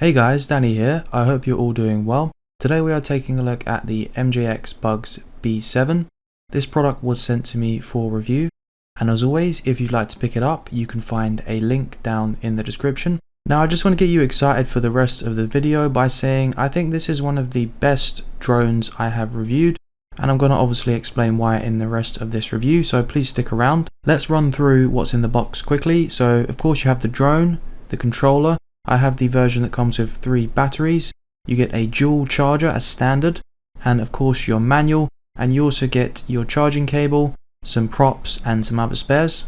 Hey guys, Danny here. I hope you're all doing well. Today we are taking a look at the MJX Bugs B7. This product was sent to me for review, and as always, if you'd like to pick it up, you can find a link down in the description. Now I just want to get you excited for the rest of the video by saying I think this is one of the best drones I have reviewed, and I'm going to obviously explain why in the rest of this review, so please stick around. Let's run through what's in the box quickly. So of course you have the drone, the controller. I have the version that comes with 3 batteries. You get a dual charger as standard, and of course your manual, and you also get your charging cable, some props and some other spares.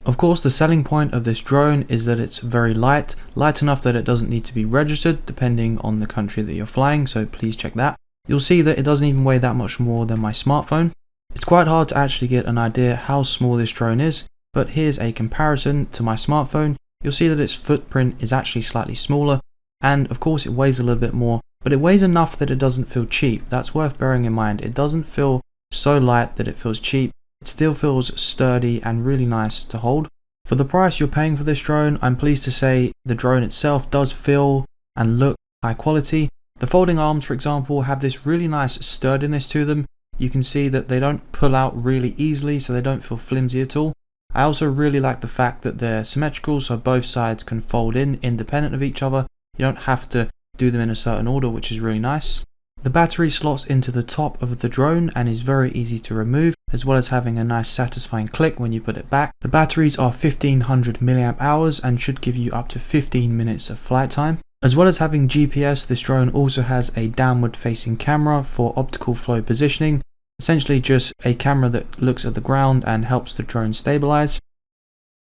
Of course the selling point of this drone is that it's very light enough that it doesn't need to be registered depending on the country that you're flying, so please check that. You'll see that it doesn't even weigh that much more than my smartphone. It's quite hard to actually get an idea how small this drone is, but here's a comparison to my smartphone. You'll see that its footprint is actually slightly smaller, and of course it weighs a little bit more, but it weighs enough that it doesn't feel cheap. That's worth bearing in mind. It doesn't feel so light that it feels cheap. It still feels sturdy and really nice to hold. For the price you're paying for this drone, I'm pleased to say the drone itself does feel and look high quality. The folding arms, for example, have this really nice sturdiness to them. You can see that they don't pull out really easily, so they don't feel flimsy at all. I also really like the fact that they're symmetrical, so both sides can fold in independent of each other. You don't have to do them in a certain order, which is really nice. The battery slots into the top of the drone and is very easy to remove, as well as having a nice satisfying click when you put it back. The batteries are 1500 mAh and should give you up to 15 minutes of flight time. As well as having GPS, this drone also has a downward facing camera for optical flow positioning. Essentially just a camera that looks at the ground and helps the drone stabilize.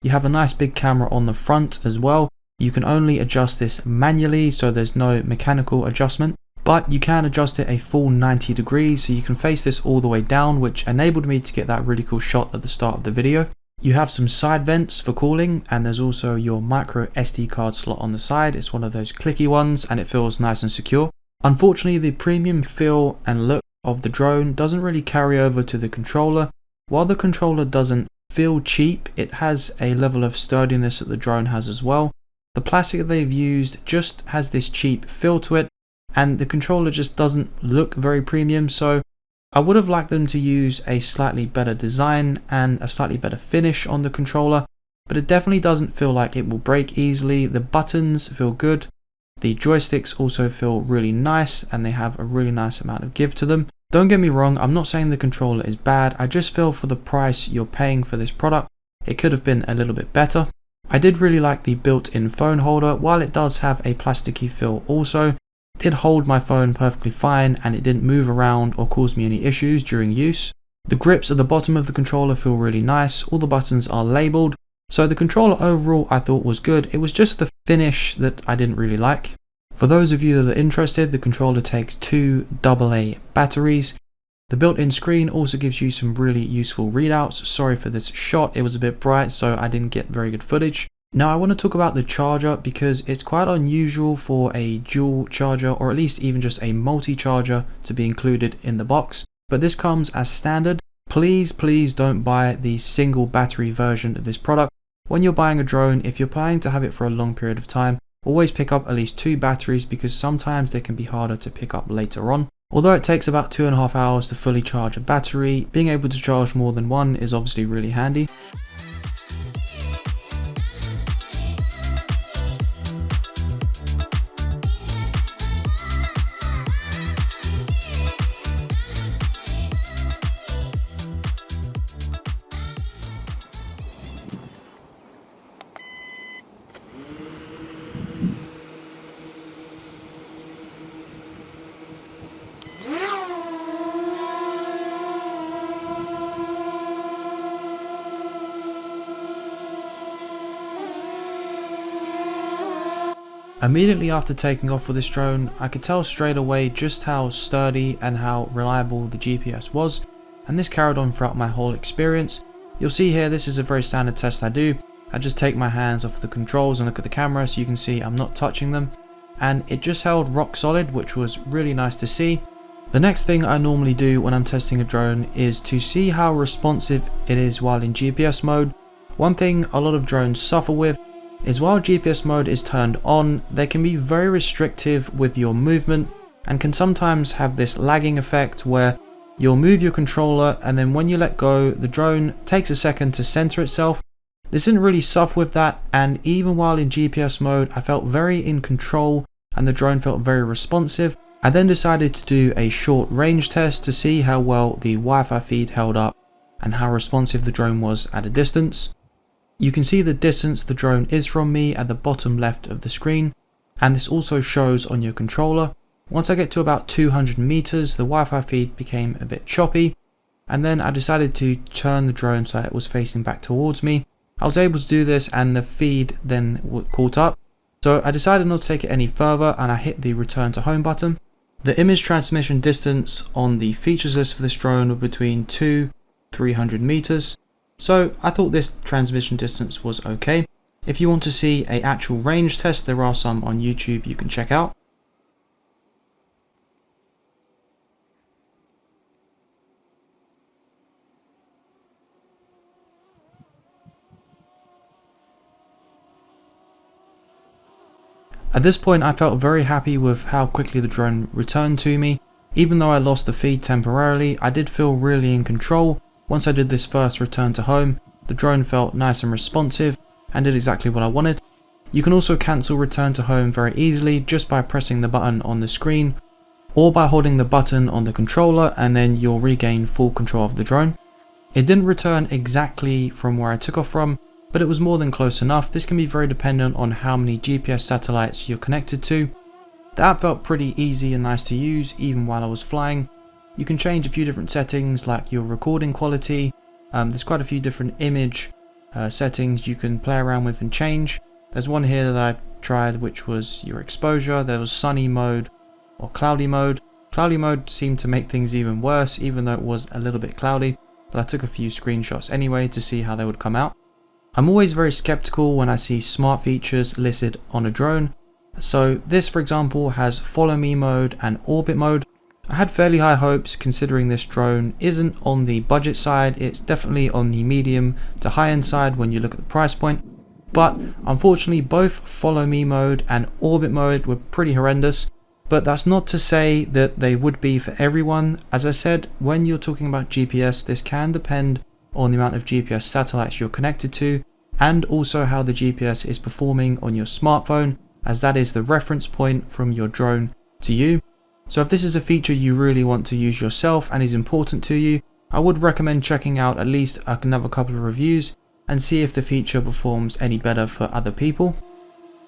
You have a nice big camera on the front as well. You can only adjust this manually, so there's no mechanical adjustment, but you can adjust it a full 90 degrees, so you can face this all the way down, which enabled me to get that really cool shot at the start of the video. You have some side vents for cooling, and there's also your micro SD card slot on the side. It's one of those clicky ones and it feels nice and secure. Unfortunately, the premium feel and look of the drone doesn't really carry over to the controller. While the controller doesn't feel cheap, it has a level of sturdiness that the drone has as well. The plastic that they've used just has this cheap feel to it, and the controller just doesn't look very premium, so I would have liked them to use a slightly better design and a slightly better finish on the controller, but it definitely doesn't feel like it will break easily. The buttons feel good. The joysticks also feel really nice and they have a really nice amount of give to them. Don't get me wrong, I'm not saying the controller is bad, I just feel for the price you're paying for this product, it could have been a little bit better. I did really like the built-in phone holder. While it does have a plasticky feel also, it did hold my phone perfectly fine and it didn't move around or cause me any issues during use. The grips at the bottom of the controller feel really nice, all the buttons are labelled. So the controller overall I thought was good. It was just the finish that I didn't really like. For those of you that are interested, the controller takes 2 AA batteries. The built-in screen also gives you some really useful readouts. Sorry for this shot, it was a bit bright so I didn't get very good footage. Now I want to talk about the charger because it's quite unusual for a dual charger, or at least even just a multi-charger, to be included in the box. But this comes as standard. Please don't buy the single battery version of this product. When you're buying a drone, if you're planning to have it for a long period of time, always pick up at least 2 batteries because sometimes they can be harder to pick up later on. Although it takes about 2.5 hours to fully charge a battery, being able to charge more than one is obviously really handy. Immediately after taking off with this drone, I could tell straight away just how sturdy and how reliable the GPS was, and this carried on throughout my whole experience. You'll see here this is a very standard test I do. I just take my hands off the controls and look at the camera so you can see I'm not touching them, and it just held rock solid, which was really nice to see. The next thing I normally do when I'm testing a drone is to see how responsive it is while in GPS mode. One thing a lot of drones suffer with is while GPS mode is turned on, they can be very restrictive with your movement and can sometimes have this lagging effect where you'll move your controller and then when you let go, the drone takes a second to center itself. This didn't really suffer with that, and even while in GPS mode, I felt very in control and the drone felt very responsive. I then decided to do a short range test to see how well the Wi-Fi feed held up and how responsive the drone was at a distance. You can see the distance the drone is from me at the bottom left of the screen, and this also shows on your controller. Once I get to about 200 meters, the Wi-Fi feed became a bit choppy, and then I decided to turn the drone so it was facing back towards me. I was able to do this and the feed then caught up, so I decided not to take it any further and I hit the return to home button. The image transmission distance on the features list for this drone were between 200-300 meters, so I thought this transmission distance was okay. If you want to see an actual range test, there are some on YouTube you can check out. At this point I felt very happy with how quickly the drone returned to me. Even though I lost the feed temporarily, I did feel really in control. Once I did this first return to home, the drone felt nice and responsive and did exactly what I wanted. You can also cancel return to home very easily just by pressing the button on the screen or by holding the button on the controller, and then you'll regain full control of the drone. It didn't return exactly from where I took off from, but it was more than close enough. This can be very dependent on how many GPS satellites you're connected to. The app felt pretty easy and nice to use even while I was flying. You can change a few different settings like your recording quality. There's quite a few different image settings you can play around with and change. There's one here that I tried which was your exposure. There was sunny mode or cloudy mode. Cloudy mode seemed to make things even worse even though it was a little bit cloudy, but I took a few screenshots anyway to see how they would come out. I'm always very skeptical when I see smart features listed on a drone. So this, for example, has follow me mode and orbit mode. I had fairly high hopes considering this drone isn't on the budget side, it's definitely on the medium to high end side when you look at the price point. But unfortunately both follow me mode and orbit mode were pretty horrendous. But that's not to say that they would be for everyone. As I said, when you're talking about GPS, this can depend on the amount of GPS satellites you're connected to, and also how the GPS is performing on your smartphone, as that is the reference point from your drone to you. So if this is a feature you really want to use yourself and is important to you, I would recommend checking out at least another couple of reviews and see if the feature performs any better for other people.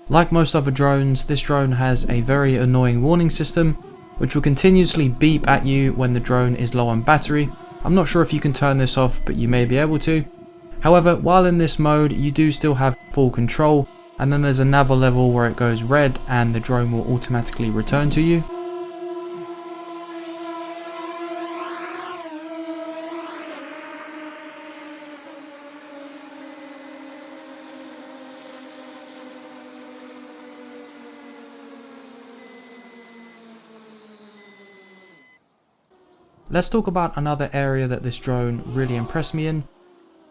Like most other drones, this drone has a very annoying warning system which will continuously beep at you when the drone is low on battery. I'm not sure if you can turn this off, but you may be able to. However, while in this mode, you do still have full control, and then there's another level where it goes red and the drone will automatically return to you. Let's talk about another area that this drone really impressed me in,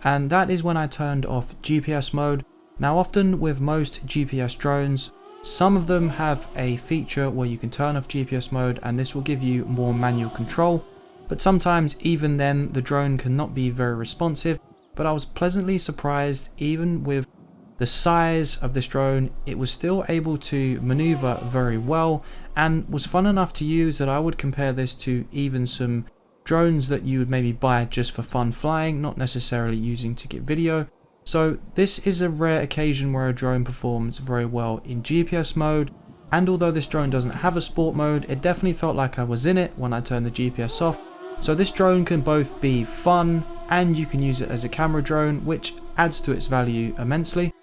and that is when I turned off GPS mode. Now often with most GPS drones, some of them have a feature where you can turn off GPS mode and this will give you more manual control, but sometimes even then the drone cannot be very responsive. But I was pleasantly surprised, even with the size of this drone, it was still able to maneuver very well and was fun enough to use that I would compare this to even some drones that you would maybe buy just for fun flying, not necessarily using to get video. So this is a rare occasion where a drone performs very well in GPS mode, and although this drone doesn't have a sport mode, it definitely felt like I was in it when I turned the GPS off. So this drone can both be fun and you can use it as a camera drone, which adds to its value immensely.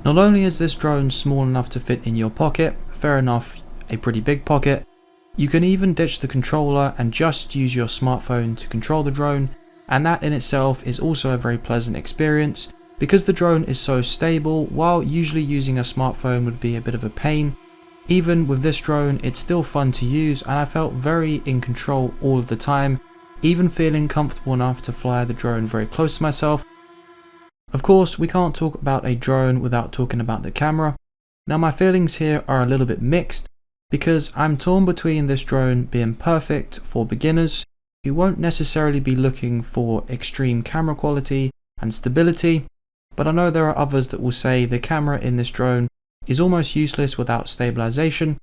Not only is this drone small enough to fit in your pocket, fair enough, a pretty big pocket, you can even ditch the controller and just use your smartphone to control the drone, and that in itself is also a very pleasant experience because the drone is so stable. While usually using a smartphone would be a bit of a pain, even with this drone it's still fun to use and I felt very in control all of the time, even feeling comfortable enough to fly the drone very close to myself. Of course, we can't talk about a drone without talking about the camera. Now my feelings here are a little bit mixed because I'm torn between this drone being perfect for beginners who won't necessarily be looking for extreme camera quality and stability, but I know there are others that will say the camera in this drone is almost useless without stabilization,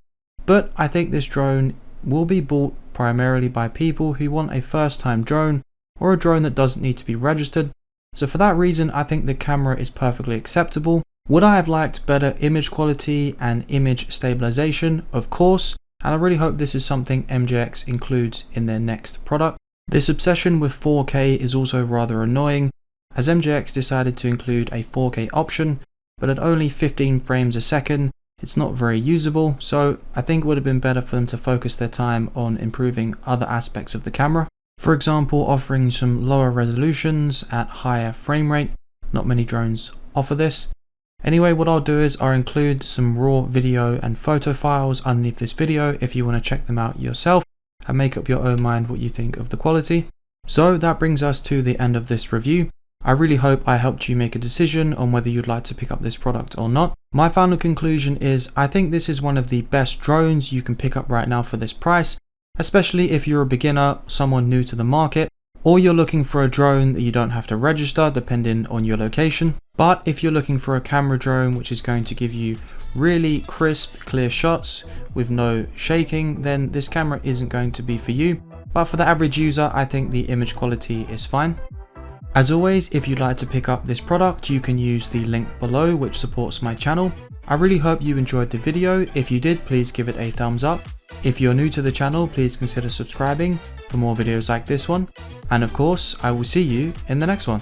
but I think this drone will be bought primarily by people who want a first-time drone or a drone that doesn't need to be registered. So for that reason, I think the camera is perfectly acceptable. Would I have liked better image quality and image stabilization? Of course, and I really hope this is something MJX includes in their next product. This obsession with 4K is also rather annoying, as MJX decided to include a 4K option, but at only 15 frames a second, it's not very usable, so I think it would have been better for them to focus their time on improving other aspects of the camera. For example, offering some lower resolutions at higher frame rate. Not many drones offer this. Anyway, what I'll do is I'll include some raw video and photo files underneath this video if you want to check them out yourself and make up your own mind what you think of the quality. So that brings us to the end of this review. I really hope I helped you make a decision on whether you'd like to pick up this product or not. My final conclusion is I think this is one of the best drones you can pick up right now for this price, especially if you're a beginner, someone new to the market, or you're looking for a drone that you don't have to register depending on your location. But if you're looking for a camera drone which is going to give you really crisp, clear shots with no shaking, then this camera isn't going to be for you. But for the average user, I think the image quality is fine. As always, if you'd like to pick up this product, you can use the link below which supports my channel. I really hope you enjoyed the video. If you did, please give it a thumbs up. If you're new to the channel, please consider subscribing for more videos like this one. And of course, I will see you in the next one.